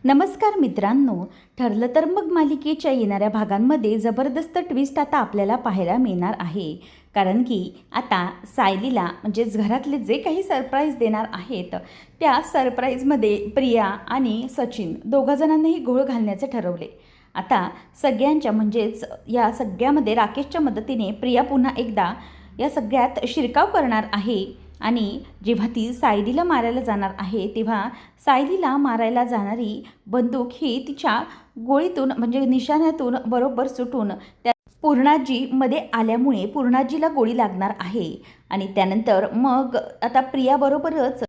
नमस्कार मित्रांनो, ठरलं तर मग मालिकेच्या येणाऱ्या भागांमध्ये जबरदस्त ट्विस्ट आता आपल्याला पाहायला मिळणार आहे. कारण की आता सायलीला म्हणजेच घरातले जे काही सरप्राईज देणार आहेत त्या सरप्राईजमध्ये प्रिया आणि सचिन दोघाजणांनाही घोळ घालण्याचे ठरवले. आता सगळ्यांच्या म्हणजेच या सगळ्यामध्ये राकेशच्या मदतीने प्रिया पुन्हा एकदा या सगळ्यात शिरकाव करणार आहे. आणि जेव्हा ती सायलीला मारायला जाणार आहे तेव्हा सायलीला मारायला जाणारी बंदूक ही तिच्या गोळीतून म्हणजे निशाण्यातून बरोबर सुटून त्या पूर्णाजीमध्ये आल्यामुळे पूर्णाजीला गोळी लागणार आहे. आणि त्यानंतर मग आता प्रियाबरोबरच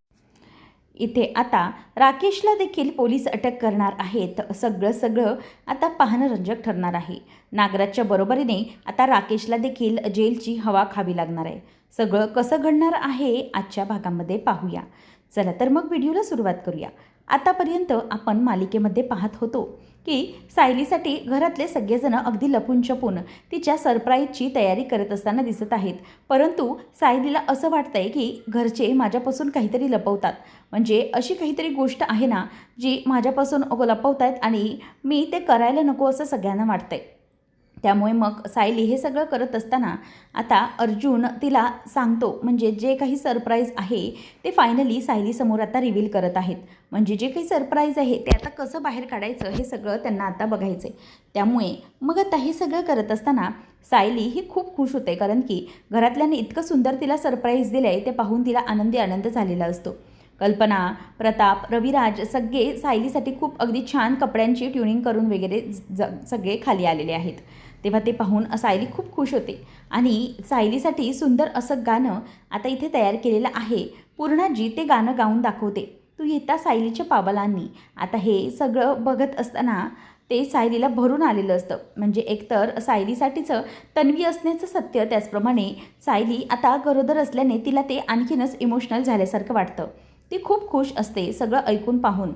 इथे आता राकेशला देखील पोलीस अटक करणार आहेत. सगळं आता पाहणं रंजक ठरणार आहे. नागराजच्या बरोबरीने आता राकेशला देखील जेलची हवा खावी लागणार आहे. सगळं कसं घडणार आहे आजच्या भागामध्ये पाहूया. चला तर मग व्हिडिओला सुरुवात करूया. आतापर्यंत आपण मालिकेमध्ये पाहत होतो की सायलीसाठी घरातले सगळेजण अगदी लपून छपून तिच्या सरप्राईजची तयारी करत असताना दिसत आहेत. परंतु सायलीला असं वाटतंय की घरचे माझ्यापासून काहीतरी लपवतात, म्हणजे अशी काहीतरी गोष्ट आहे ना जी माझ्यापासून लपवत आहेत आणि मी ते करायला नको असं सगळ्यांना वाटतंय. त्यामुळे मग सायली हे सगळं करत असताना आता अर्जुन तिला सांगतो, म्हणजे जे काही सरप्राईज आहे ते फायनली सायलीसमोर आता रिव्हील करत आहेत. म्हणजे जे काही सरप्राईज आहे ते आता कसं बाहेर काढायचं हे सगळं त्यांना आता बघायचं आहे. त्यामुळे मग आता हे सगळं करत असताना सायली ही खूप खुश होते, कारण की घरातल्याने इतकं सुंदर तिला सरप्राईज दिलं आहे ते पाहून तिला आनंद झालेला असतो. कल्पना, प्रताप, रविराज सगळे सायलीसाठी खूप अगदी छान कपड्यांची ट्युनिंग करून वगैरे सगळे खाली आलेले आहेत. तेव्हा ते पाहून सायली खूप खुश होते. आणि सायलीसाठी सुंदर असं गाणं आता इथे तयार केलेलं आहे. पूर्णाजी ते गाणं गाऊन दाखवते, तू येता सायलीच्या पावलांनी. आता हे सगळं बघत असताना ते सायलीला भरून आलेलं असतं. म्हणजे एकतर सायलीसाठीचं तन्वी असण्याचं सत्य, त्याचप्रमाणे सायली आता गरोदर असल्याने तिला ते आणखीनच इमोशनल झाल्यासारखं वाटतं. ती खूप खुश असते सगळं ऐकून पाहून.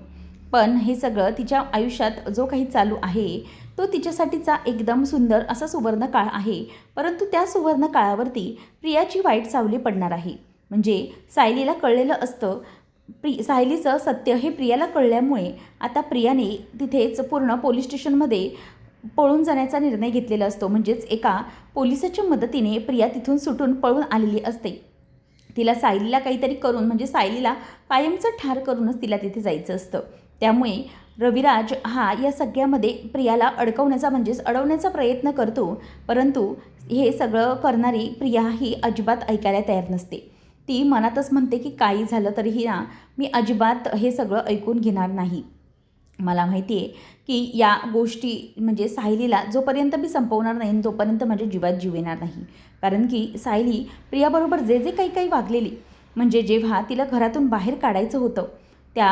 पण हे सगळं तिच्या आयुष्यात जो काही चालू आहे तो तिच्यासाठीचा एकदम सुंदर असा सुवर्ण काळ आहे. परंतु त्या सुवर्ण काळावरती प्रियाची वाईट सावली पडणार आहे. म्हणजे सायलीला कळलेलं असतं, सायलीचं सत्य हे प्रियाला कळल्यामुळे आता प्रियाने तिथेच पूर्ण पोलीस स्टेशनमध्ये पळून जाण्याचा निर्णय घेतलेला असतो. म्हणजेच एका पोलिसाच्या मदतीने प्रिया तिथून सुटून पळून आलेली असते. तिला सायलीला काहीतरी करून म्हणजे सायलीला कायमचं ठार करूनच तिला तिथे जायचं असतं. त्यामुळे रविराज हा या सगळ्यामध्ये प्रियाला अडकवण्याचा म्हणजेच अडवण्याचा प्रयत्न करतो. परंतु हे सगळं करणारी प्रिया ही अजिबात ऐकायला तयार नसते. ती मनातच म्हणते की काही झालं तरीही ना मी अजिबात हे सगळं ऐकून घेणार नाही. मला माहिती आहे की या गोष्टी म्हणजे सायलीला जोपर्यंत मी संपवणार नाही तोपर्यंत माझ्या जीवात जीव येणार नाही. कारण की सायली प्रियाबरोबर जे काही वागलेली, म्हणजे जेव्हा तिला घरातून बाहेर काढायचं होतं त्या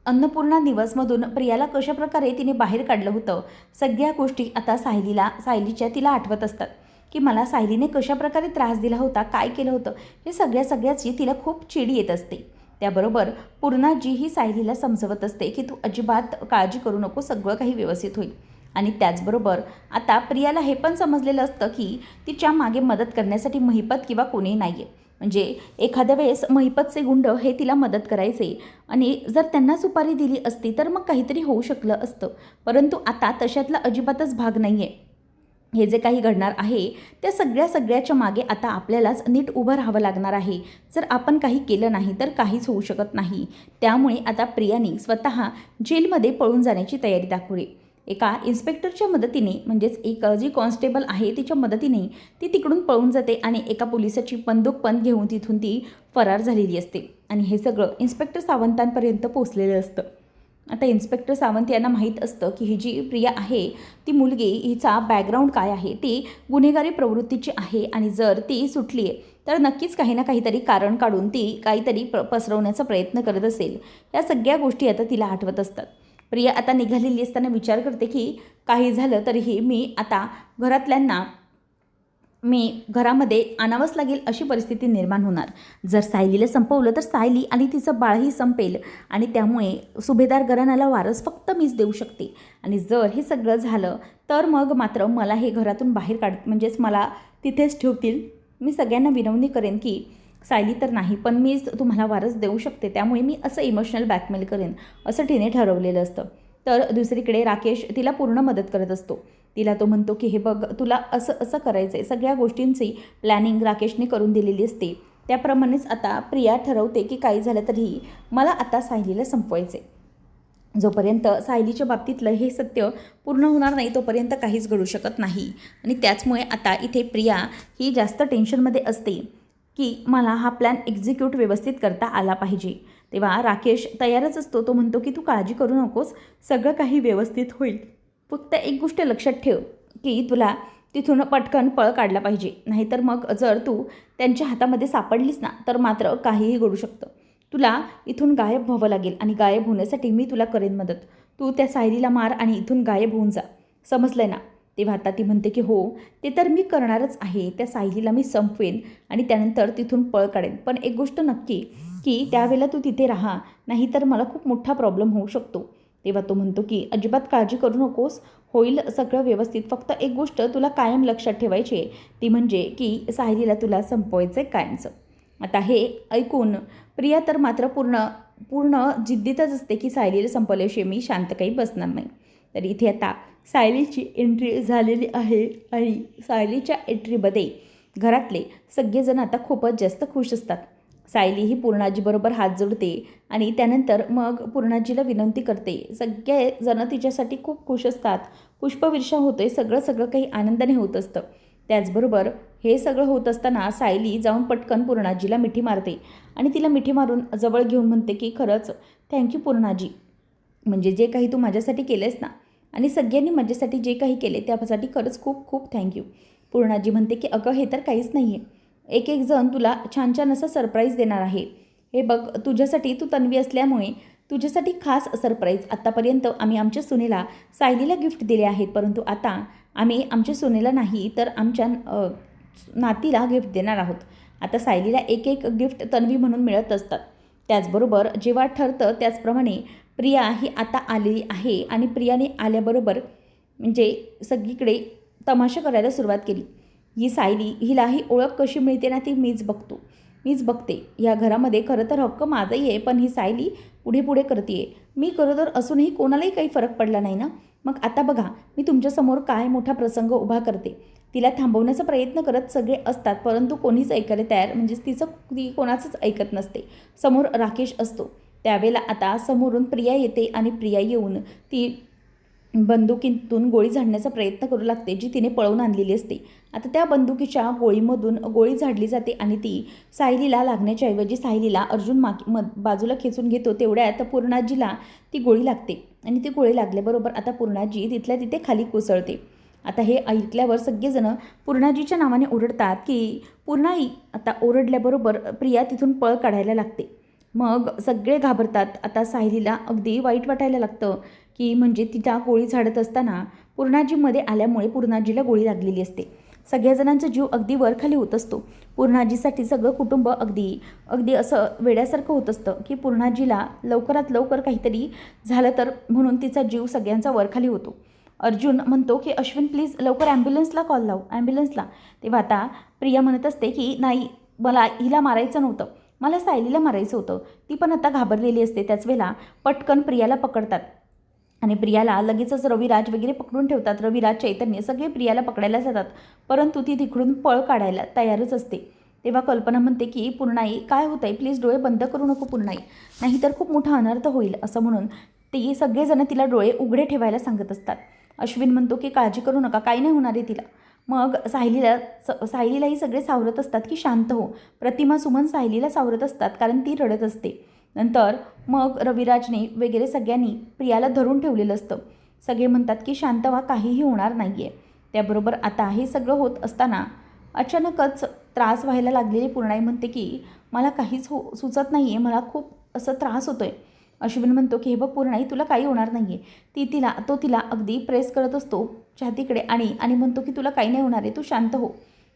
अन्नपूर्णा दिवसमधून प्रियाला कशाप्रकारे तिने बाहेर काढलं होतं, सगळ्या गोष्टी आता सायलीच्या तिला आठवत असतात. की मला सायलीने कशाप्रकारे त्रास दिला होता, काय केलं होतं, हे सगळ्याची तिला खूप चिड येत असते. त्याबरोबर पूर्णाजी ही सायलीला समजवत असते की तू अजिबात काळजी करू नको, सगळं काही व्यवस्थित होईल. आणि त्याचबरोबर आता प्रियाला हे पण समजलेलं असतं की तिच्या मागे मदत करण्यासाठी महिपत किंवा कोणी नाही आहे. म्हणजे एखाद्या वेळेस महिपतचे गुंड हे तिला मदत करायचे आणि जर त्यांना सुपारी दिली असती तर मग काहीतरी होऊ शकलं असतं. परंतु आता तशातला अजिबातच भाग नाही आहे. हे जे काही घडणार आहे त्या सगळ्याच्या मागे आता आपल्यालाच नीट उभं राहावं लागणार आहे. जर आपण काही केलं नाही तर काहीच होऊ शकत नाही. त्यामुळे आता प्रियाने स्वतः जेलमध्ये पळून जाण्याची तयारी दाखवली. एका इन्स्पेक्टरच्या मदतीने, म्हणजेच एक जी कॉन्स्टेबल आहे तिच्या मदतीने ती तिकडून पळून जाते आणि एका पोलिसाची बंदूक पण घेऊन तिथून ती फरार झालेली असते. आणि हे सगळं इन्स्पेक्टर सावंतांपर्यंत पोचलेलं असतं. आता इन्स्पेक्टर सावंत यांना माहीत असतं की ही जी प्रिया आहे ती मुलगी, हिचा बॅकग्राऊंड काय आहे, ती गुन्हेगारी प्रवृत्तीची आहे आणि जर ती सुटली आहे तर नक्कीच काही ना काहीतरी कारण काढून ती काहीतरी पसरवण्याचा प्रयत्न करत असेल. या सगळ्या गोष्टी आता तिला आठवत असतात. प्रिया आता निघालेली असताना विचार करते की काही झालं तरीही मी आता घरातल्यांना घरामध्ये आणावंच लागेल अशी परिस्थिती निर्माण होणार. जर सायलीला संपवलं तर सायली आणि तिचं बाळही संपेल आणि त्यामुळे सुभेदार घराण्याला वारस फक्त मीच देऊ शकते. आणि जर हे सगळं झालं तर मग मात्र मला हे घरातून बाहेर म्हणजेच मला तिथेच ठेवतील. मी सगळ्यांना विनवणी करेन की सायली तर नाही, पण मीच तुम्हाला वारस देऊ शकते, त्यामुळे मी असं इमोशनल ब्लॅकमेल करेन असं तिने ठरवलेलं असतं. तर दुसरीकडे राकेश तिला पूर्ण मदत करत असतो. तिला तो म्हणतो की हे बघ, तुला असं असं करायचं आहे. सगळ्या गोष्टींची प्लॅनिंग राकेशने करून दिलेली असते. त्याप्रमाणेच आता प्रिया ठरवते की काही झालं तरीही मला आता सायलीला संपवायचे. जोपर्यंत सायलीच्या बाबतीतलं हे सत्य पूर्ण होणार नाही तोपर्यंत काहीच घडू शकत नाही. आणि त्याचमुळे आता इथे प्रिया ही जास्त टेन्शनमध्ये असते की मला हा प्लॅन एक्झिक्यूट व्यवस्थित करता आला पाहिजे. तेव्हा राकेश तयारच असतो. तो म्हणतो की तू काळजी करू नकोस, सगळं काही व्यवस्थित होईल. फक्त एक गोष्ट लक्षात ठेव की तुला तिथून पटकन पळ काढला पाहिजे, नाहीतर मग जर तू त्यांच्या हातामध्ये सापडलीस ना तर मात्र काहीही घडू शकतं. तुला इथून गायब व्हावं लागेल आणि गायब होण्यासाठी मी तुला करेन मदत. तू त्या सायलीला मार आणि इथून गायब होऊन जा, समजलंय ना? तेव्हा आता ती म्हणते की हो, ते तर मी करणारच आहे. त्या सायलीला मी संपवेन आणि त्यानंतर तिथून पळ काढेन. पण एक गोष्ट नक्की की त्यावेळेला तू तिथे राहा, नाहीतर मला खूप मोठा प्रॉब्लेम होऊ शकतो. तेव्हा तो म्हणतो की अजिबात काळजी करू नकोस, होईल सगळं व्यवस्थित. फक्त एक गोष्ट तुला कायम लक्षात ठेवायची आहे, ती म्हणजे की सायलीला तुला संपवायचं आहे कायमचं. आता हे ऐकून प्रिया तर मात्र पूर्ण जिद्दीतच असते की सायलीला संपवल्याशिवाय मी शांत काही बसणार नाही. तर इथे आता सायलीची एंट्री झालेली आहे आणि सायलीच्या एंट्रीमध्ये घरातले सगळेजण आता खूपच जास्त खुश असतात. सायली ही पूर्णाजीबरोबर हात जोडते आणि त्यानंतर मग पूर्णाजीला विनंती करते. सगळेजण तिच्यासाठी खूप खुश असतात. पुष्पवर्षा होतोय, सगळं काही आनंदाने होत असतं. त्याचबरोबर हे सगळं होत असताना सायली जाऊन पटकन पूर्णाजीला मिठी मारते आणि तिला मिठी मारून जवळ घेऊन म्हणते की खरंच थँक्यू पूर्णाजी, म्हणजे जे काही तू माझ्यासाठी केलेस ना आणि सगळ्यांनी माझ्यासाठी जे काही केले त्यासाठी खरंच खूप खूप थँक्यू. पूर्णाजी म्हणते की अगं हे तर काहीच नाही आहे, एक जण तुला छान छान असं सरप्राईज देणार आहे. हे बघ, तुझ्यासाठी, तू तन्वी असल्यामुळे तुझ्यासाठी खास सरप्राईज. आत्तापर्यंत आम्ही आमच्या सुनेला सायलीला गिफ्ट दिले आहेत, परंतु आता आम्ही आमच्या सुनेला नाही तर आमच्या नातीला गिफ्ट देणार आहोत. आता सायलीला एक गिफ्ट तन्वी म्हणून मिळत असतात. त्याचबरोबर जेव्हा ठरतं त्याचप्रमाणे प्रिया ही आता आलेली आहे आणि प्रियाने आल्याबरोबर म्हणजे सगळीकडे तमाशा करायला सुरुवात केली. ही सायली, हिला ही ओळख कशी मिळते ना ती मीच बघते. या घरामध्ये खरं तर हक्क माझाही आहे, पण ही सायली पुढे करते. मी गरोदर असूनही कोणालाही काही फरक पडला नाही ना. मग आता बघा, मी तुमच्यासमोर काय मोठा प्रसंग उभा करते. तिला थांबवण्याचा प्रयत्न करत सगळे असतात, परंतु कोणीच ऐकायला तयार, म्हणजेच ती कोणाचंच ऐकत नसते. समोर राकेश असतो. त्यावेळेला आता समोरून प्रिया येते आणि प्रिया येऊन ती बंदुकीतून गोळी झाडण्याचा प्रयत्न करू लागते, जी तिने पळवून आणलेली असते. आता त्या बंदुकीच्या गोळीमधून गोळी झाडली जाते आणि ती सायलीला लागण्याच्या ऐवजी सायलीला अर्जुन बाजूला खेचून घेतो. तेवढ्यात पूर्णाजीला ती गोळी लागते आणि ती गोळी लागल्याबरोबर आता पूर्णाजी तिथल्या तिथे खाली कोसळते. आता हे ऐकल्यावर सगळेजण पूर्णाजीच्या नावाने ओरडतात की पूर्णाई. आता ओरडल्याबरोबर प्रिया तिथून पळ काढायला लागते. मग सगळे घाबरतात. आता सायलीला अगदी वाईट वाटायला लागतं की म्हणजे तिला गोळी झाडत असताना पूर्णाजीमध्ये आल्यामुळे पूर्णाजीला गोळी लागलेली असते. सगळ्या जणांचा जीव अगदी वरखाली होत असतो. पूर्णाजीसाठी सगळं कुटुंब अगदी असं वेड्यासारखं होत असतं की पूर्णाजीला लवकरात लवकर काहीतरी झालं तर म्हणून तिचा जीव सगळ्यांचा वरखाली होतो. अर्जुन म्हणतो की अश्विन प्लीज लवकर ॲम्ब्युलन्सला कॉल लाव, ॲम्ब्युलन्सला. तेव्हा आता प्रिया म्हणत असते की नाही, मला हिला मारायचं नव्हतं, मला सायलीला मारायचं होतं. ती पण आता घाबरलेली असते. त्याच वेळेला पटकन प्रियाला पकडतात आणि प्रियाला लगेचच रविराज वगैरे पकडून ठेवतात. रविराज, चैतन्य सगळे प्रियाला पकडायला जातात, परंतु ती तिकडून पळ काढायला तयारच असते. तेव्हा कल्पना म्हणते की पूर्णाई काय होत आहे, प्लीज डोळे बंद करू नको पूर्णाई, नाहीतर खूप मोठा अनर्थ होईल. असं म्हणून ती सगळेजण तिला डोळे उघडे ठेवायला सांगत असतात. अश्विन म्हणतो की काळजी करू नका, काही नाही होणार आहे तिला. मग सायलीलाही सगळे सावरत असतात की शांत हो. प्रतिमा, सुमन सायलीला सावरत असतात कारण ती रडत असते. नंतर मग रविराजने वगैरे सगळ्यांनी प्रियाला धरून ठेवलेलं असतं. सगळे म्हणतात की शांत व्हा, काहीही होणार नाही आहे. त्याबरोबर आता हे सगळं होत असताना अचानकच त्रास व्हायला लागलेली पूर्णाई म्हणते की मला काहीच सुचत नाही आहे, मला खूप असं त्रास होतो आहे. अश्विन म्हणतो की हे बघ पूर्णाई, तुला काही होणार नाही आहे. तिला अगदी प्रेस करत असतो छातीकडे आणि म्हणतो की तुला काही नाही होणार आहे, तू शांत हो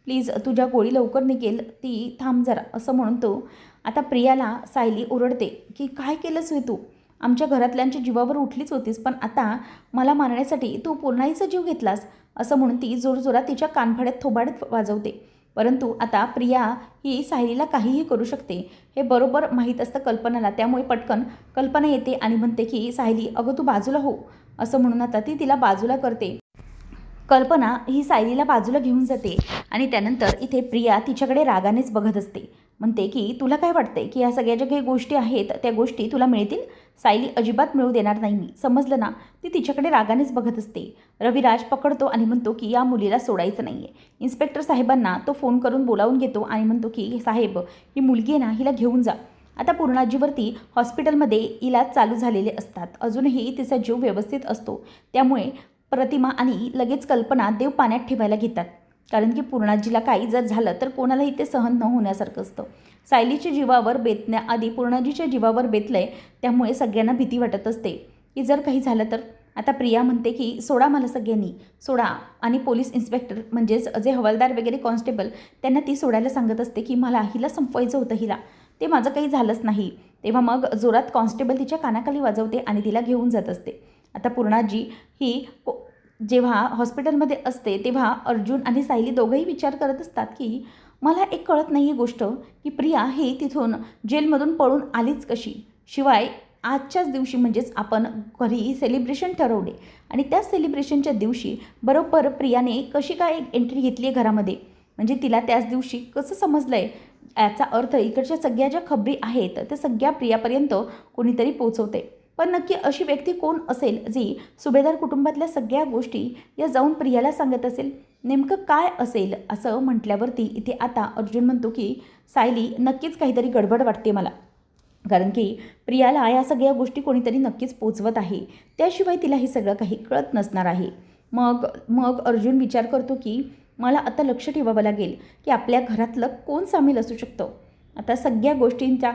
प्लीज, तुझ्या गोळी लवकर निघेल, ती थांब जरा. असं म्हणून तो आता प्रियाला सायली ओरडते की काय केलंस तू, आमच्या घरातल्यांच्या जीवावर उठलीच होतीस, पण आता मला मारण्यासाठी तू पूर्णाईचा जीव घेतलास. असं म्हणून ती जोरजोरात तिच्या कानफड्यात थोबाडत वाजवते. परंतु आता प्रिया ही सायलीला काहीही करू शकते हे बरोबर माहीत असतं कल्पनाला. त्यामुळे पटकन कल्पना येते आणि म्हणते की सायली अगं तू बाजूला हो, असं म्हणून आता ती तिला बाजूला करते. कल्पना ही सायलीला बाजूला घेऊन जाते आणि त्यानंतर इथे प्रिया तिच्याकडे रागानेच बघत असते. म्हणते की तुला काय वाटतंय की या सगळ्या ज्या काही गोष्टी आहेत त्या गोष्टी तुला मिळतील? सायली अजिबात मिळू देणार नाही मी, समजलं ना? ती तिच्याकडे रागानेच बघत असते. रविराज पकडतो आणि म्हणतो की या मुलीला सोडायचं नाही आहे. इन्स्पेक्टर साहेबांना तो फोन करून बोलावून घेतो आणि म्हणतो की साहेब ही मुलगी आहे ना, हिला घेऊन जा. आता पूर्णाजीवरती हॉस्पिटलमध्ये इलाज चालू झालेले असतात. अजूनही तिचा जीव व्यवस्थित असतो. त्यामुळे प्रतिमा आणि लगेच कल्पना देव पाण्यात ठेवायला घेतात. कारण की पूर्णाजीला काही जर झालं तर कोणालाही ते सहन न होण्यासारखं असतं. सायलीच्या जीवावर बेतण्याआधी पूर्णाजीच्या जीवावर बेतलंय. त्यामुळे सगळ्यांना भीती वाटत असते की जर काही झालं तर. आता प्रिया म्हणते की सोडा मला सगळ्यांनी, सोडा. आणि पोलीस इन्स्पेक्टर म्हणजेच जे हवालदार वगैरे कॉन्स्टेबल त्यांना ती सोडायला सांगत असते की मला हिला संपवायचं होतं, हिला ते माझं काही झालंच नाही. तेव्हा मग जोरात कॉन्स्टेबल तिच्या कानाखाली वाजवते आणि तिला घेऊन जात असते. आता पूर्णाजी ही जेव्हा हॉस्पिटलमध्ये असते तेव्हा अर्जुन आणि सायली दोघंही विचार करत असतात की मला एक कळत नाही आहे गोष्ट की प्रिया ही तिथून जेलमधून पळून आलीच कशी? शिवाय आजच्याच दिवशी म्हणजेच आपण घरी सेलिब्रेशन ठरवले आणि त्या सेलिब्रेशनच्या दिवशी बरोबर प्रियाने कशी काय एंट्री घेतली आहे घरामध्ये? म्हणजे तिला त्याच दिवशी कसं समजलं आहे? याचा अर्थ इकडच्या सगळ्या ज्या खबरी आहेत त्या सगळ्या प्रियापर्यंत कोणीतरी पोचवते. पण नक्की अशी व्यक्ती कोण असेल जी सुभेदार कुटुंबातल्या सगळ्या गोष्टी या जाऊन प्रियाला सांगत असेल? नेमकं काय असेल? असं म्हटल्यावरती इथे आता अर्जुन म्हणतो की सायली नक्कीच काहीतरी गडबड वाटते मला. कारण की प्रियाला या सगळ्या गोष्टी कोणीतरी नक्कीच पोचवत आहे. त्याशिवाय तिला हे सगळं काही कळत नसणार आहे. मग अर्जुन विचार करतो की मला आता लक्ष ठेवावं लागेल की आपल्या घरातलं कोण सामील असू शकतं. आता सगळ्या गोष्टींच्या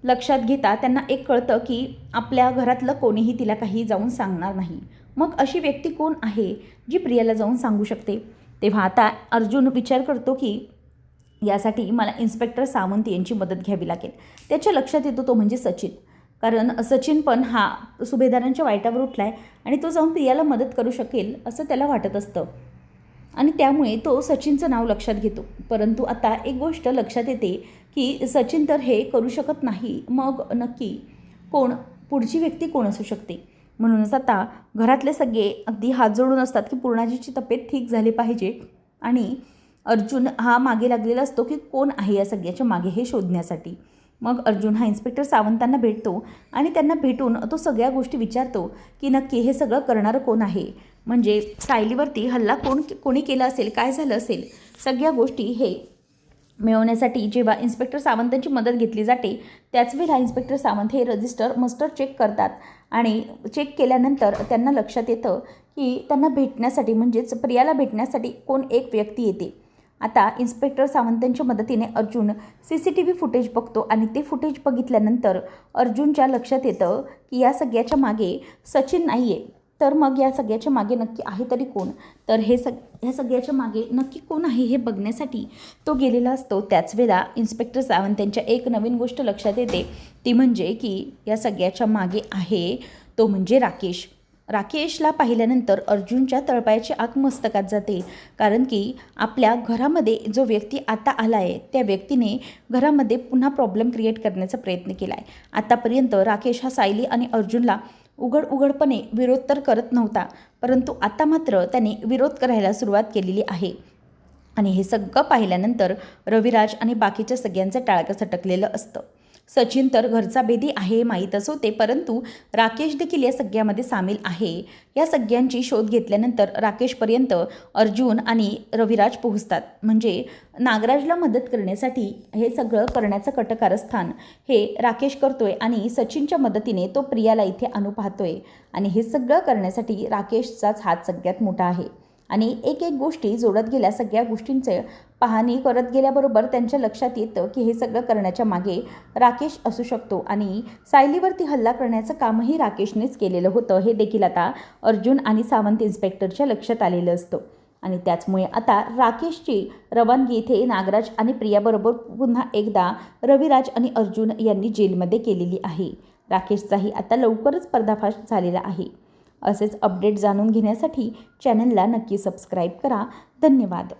लक्षात घेता त्यांना एक कळतं की आपल्या घरातलं कोणीही तिला काही जाऊन सांगणार नाही. मग अशी व्यक्ती कोण आहे जी प्रियाला जाऊन सांगू शकते? तेव्हा आता अर्जुन विचार करतो की यासाठी मला इन्स्पेक्टर सावंत यांची मदत घ्यावी लागेल. त्याच्या लक्षात येतो तो म्हणजे सचिन. कारण सचिन पण हा सुभेदारांच्या वाईटावर उठला आहे आणि तो जाऊन प्रियाला मदत करू शकेल असं त्याला वाटत असतं आणि त्यामुळे तो सचिनचं नाव लक्षात घेतो. परंतु आता एक गोष्ट लक्षात येते की सचिन तर हे करू शकत नाही. मग नक्की कोण पुढची व्यक्ती कोण असू शकते? म्हणूनच आता घरातले सगळे अगदी हात जोडून असतात की पूर्णाजीची तब्येत ठीक झाली पाहिजे आणि अर्जुन हा मागे लागलेला असतो की कोण आहे या सगळ्याच्या मागे हे शोधण्यासाठी. मग अर्जुन हा इन्स्पेक्टर सावंतांना भेटतो आणि त्यांना भेटून तो सगळ्या गोष्टी विचारतो की नक्की हे सगळं करणारं कोण आहे? म्हणजे सायलीवरती हल्ला कोणी केला असेल, काय झालं असेल, सगळ्या गोष्टी हे मिळवण्यासाठी जेव्हा इन्स्पेक्टर सावंतांची मदत घेतली जाते त्याच वेळेला इन्स्पेक्टर सावंत हे मस्टर चेक करतात आणि चेक केल्यानंतर त्यांना लक्षात येतं की त्यांना भेटण्यासाठी म्हणजेच प्रियाला भेटण्यासाठी कोण एक व्यक्ती येते. आता इन्स्पेक्टर सावंतांच्या मदतीने अर्जुन CCTV फुटेज बघतो आणि ते फुटेज बघितल्यानंतर अर्जुनच्या लक्षात येतं की या सगळ्याच्या मागे सचिन नाही आहे. तर मग या सगळ्याच्या मागे नक्की आहे तरी कोण? तर ह्या सगळ्याच्या मागे नक्की कोण आहे हे बघण्यासाठी तो गेलेला असतो. त्याच वेळेला इन्स्पेक्टर सावंत यांच्या एक नवीन गोष्ट लक्षात येते, ती म्हणजे की या सगळ्याच्या मागे आहे तो म्हणजे राकेश. राकेशला पाहिल्यानंतर अर्जुनच्या तळपायाची आग मस्तकात जाते. कारण की आपल्या घरामध्ये जो व्यक्ती आता आला आहे त्या व्यक्तीने घरामध्ये पुन्हा प्रॉब्लेम क्रिएट करण्याचा प्रयत्न केला आहे. आतापर्यंत राकेश हा सायली आणि अर्जुनला उघडपणे विरोध तर करत नव्हता, परंतु आता मात्र त्याने विरोध करायला सुरुवात केलेली आहे. आणि हे सगळं पाहिल्यानंतर रविराज आणि बाकीच्या सगळ्यांचं टाळकं सटकलेलं असतं. सचिन तर घरचा बेदी आहे माहीतच होते, परंतु राकेश देखील या सगळ्यामध्ये सामील आहे. या सगळ्यांची शोध घेतल्यानंतर राकेशपर्यंत अर्जुन आणि रविराज पोहोचतात. म्हणजे नागराजला मदत करण्यासाठी हे सगळं करण्याचं कटकारस्थान हे राकेश करतोय आणि सचिनच्या मदतीने तो प्रियाला इथे आणू पाहतोय. आणि हे सगळं करण्यासाठी राकेशचाच हात सगळ्यात मोठा आहे. आणि एक गोष्टी जोडत गेल्या, सगळ्या गोष्टींचे पाहणी करत गेल्याबरोबर त्यांच्या लक्षात येतं की हे सगळं करण्याच्या मागे राकेश असू शकतो आणि सायलीवरती हल्ला करण्याचं कामही राकेशनेच केलेलं होतं हे देखील आता अर्जुन आणि सावंत इन्स्पेक्टरच्या लक्षात आलेलं असतं. आणि त्याचमुळे आता राकेशची रवानगी इथे नागराज आणि प्रियाबरोबर पुन्हा एकदा रविराज आणि अर्जुन यांनी जेलमध्ये केलेली आहे. राकेशचाही आता लवकरच पर्दाफाश झालेला आहे. असेच अपडेट जाणून घेण्यासाठी चॅनलला नक्की सबस्क्राईब करा. धन्यवाद.